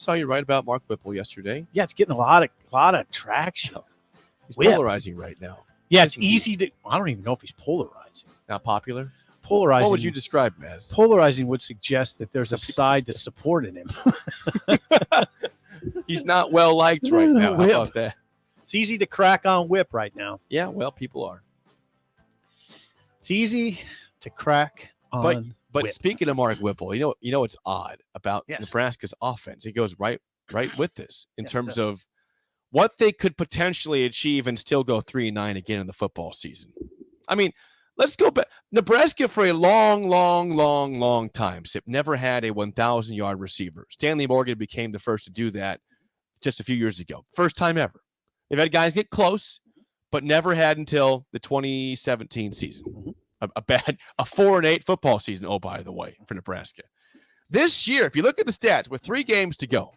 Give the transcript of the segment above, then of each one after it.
saw you write about Mark Whipple yesterday. Yeah, it's getting a lot of traction. He's polarizing right now. Yeah, it's easy to. I don't even know if he's polarizing. Not popular? Polarizing. What would you describe him as? Polarizing would suggest that there's a side that's supporting him. He's not well liked right now. How about that? It's easy to crack on Whip right now. Yeah, well, people are. It's easy to crack on. But Whip. Speaking of Mark Whipple, you know what's odd about Nebraska's offense? It goes right with this in terms of what they could potentially achieve and still go 3-9 again in the football season. I mean, let's go back. Nebraska for a long time never had a 1,000-yard receiver. Stanley Morgan became the first to do that just a few years ago. First time ever. They've had guys get close, but never had until the 2017 season. A 4-8 football season, oh, by the way, for Nebraska. This year, if you look at the stats, with 3 games to go,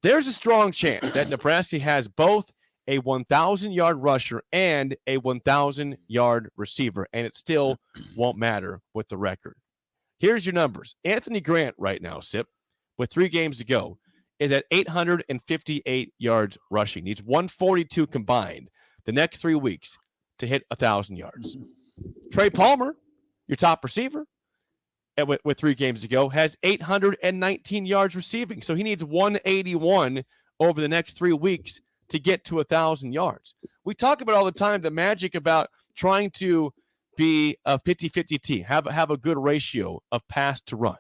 there's a strong chance that Nebraska has both a 1,000-yard rusher and a 1,000-yard receiver, and it still won't matter with the record. Here's your numbers. Anthony Grant right now, Sip, with 3 games to go, is at 858 yards rushing. Needs 142 combined the next 3 weeks to hit 1,000 yards. Trey Palmer, your top receiver, with 3 games to go, has 819 yards receiving. So he needs 181 over the next 3 weeks to get to 1,000 yards. We talk about all the time the magic about trying to be a 50-50 team, have a good ratio of pass to run.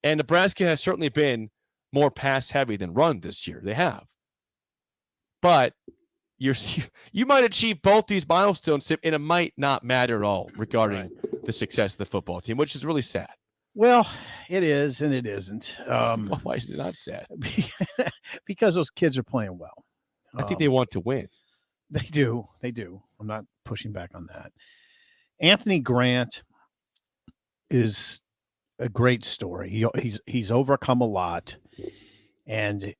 And Nebraska has certainly been more pass heavy than run this year. They have. But you might achieve both these milestones, and it might not matter at all regarding the success of the football team, which is really sad. Well, it is, and it isn't. Why is it not sad? Because those kids are playing well. I think they want to win. They do. I'm not pushing back on that. Anthony Grant is a great story. He's overcome a lot, and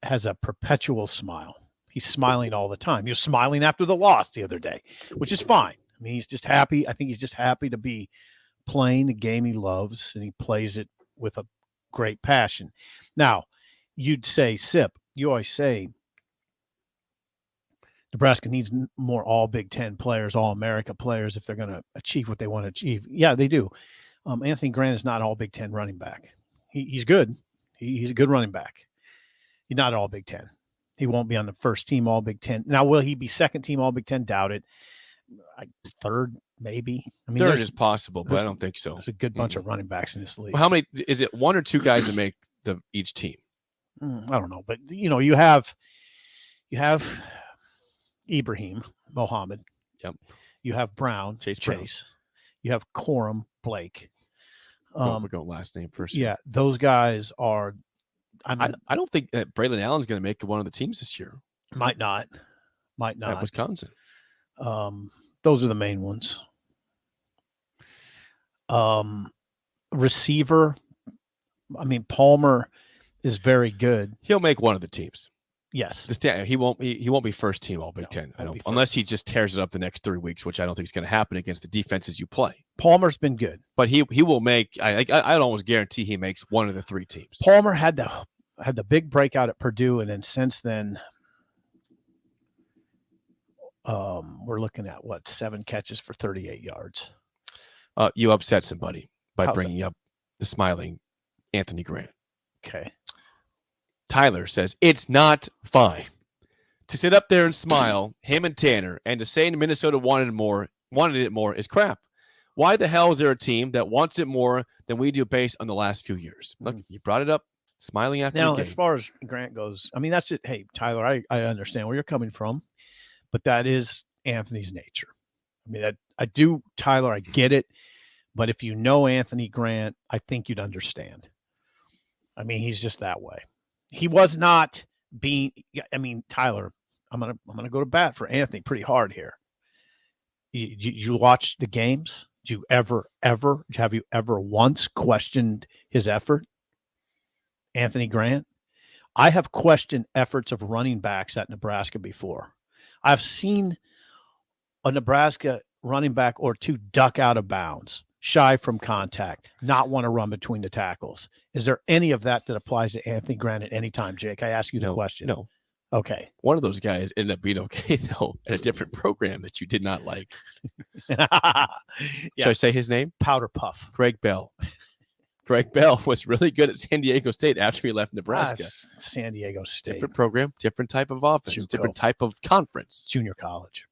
has a perpetual smile. He's smiling all the time. He was smiling after the loss the other day, which is fine. I mean, he's just happy. I think he's just happy to be playing the game he loves, and he plays it with a great passion. Now, you'd say, Sip, you always say Nebraska needs more all Big Ten players, all America players if they're going to achieve what they want to achieve. Yeah, they do. Anthony Grant is not all Big Ten running back. He's good. He's a good running back. He's not all Big Ten. He won't be on the first team all Big Ten. Now, will he be second team all Big Ten? Doubt it. Third, maybe. I mean, third is possible, but I don't think so. There's a good bunch of running backs in this league. Well, how many is it? 1 or 2 guys that make each team? I don't know, but you have Ibrahim Mohammed. Yep. You have Brown Chase. You have Corum Blake. We're going last name first. Yeah, those guys are. I don't think that Braylon Allen's going to make one of the teams this year. Might not. At Wisconsin. Those are the main ones. Receiver. I mean, Palmer is very good. He'll make one of the teams. Yes. He won't be first team all Big Ten. Unless he just tears it up the next 3 weeks, which I don't think is going to happen against the defenses you play. Palmer's been good, but he will make. I'd almost guarantee he makes one of the 3 teams. Palmer had the big breakout at Purdue, and then since then, we're looking at 7 catches for 38 yards. You upset somebody by bringing up the smiling Anthony Grant. Okay. Tyler says it's not fine to sit up there and smile, him and Tanner, and to say Minnesota wanted it more is crap. Why the hell is there a team that wants it more than we do based on the last few years? Look, you brought it up, smiling after the game. As far as Grant goes, I mean, that's it. Hey, Tyler, I understand where you're coming from, but that is Anthony's nature. I mean, I do, Tyler, I get it, but if you know Anthony Grant, I think you'd understand. I mean, he's just that way. He was not being. I mean, Tyler, I'm gonna go to bat for Anthony pretty hard here. You watch the games? Have you ever once questioned his effort? Anthony Grant? I have questioned efforts of running backs at Nebraska before. I've seen a Nebraska running back or 2 duck out of bounds, shy from contact, not want to run between the tackles. Is there any of that applies to Anthony Grant at any time, Jake? I ask you the question. No. Okay. One of those guys ended up being okay, though, at a different program that you did not like. Should I say his name? Powder Puff. Greg Bell. Greg Bell was really good at San Diego State after he left Nebraska. San Diego State. Different program, different type of offense, different type of conference. Junior college.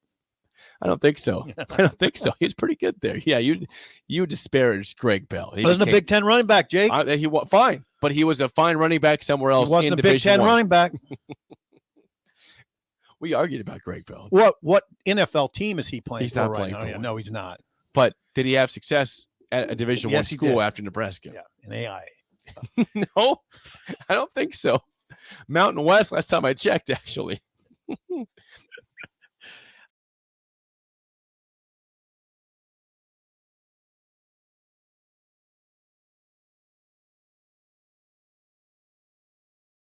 I don't think so. I don't think so. He's pretty good there. Yeah, you disparaged Greg Bell. He wasn't a Big Ten running back, Jake. He was fine, but he was a fine running back somewhere else. He wasn't in a Big Ten running back. We argued about Greg Bell. What NFL team is he playing? He's not playing for. No, he's not. But did he have success at a Division I school after Nebraska? Yeah, an AI. No, I don't think so. Mountain West. Last time I checked, actually.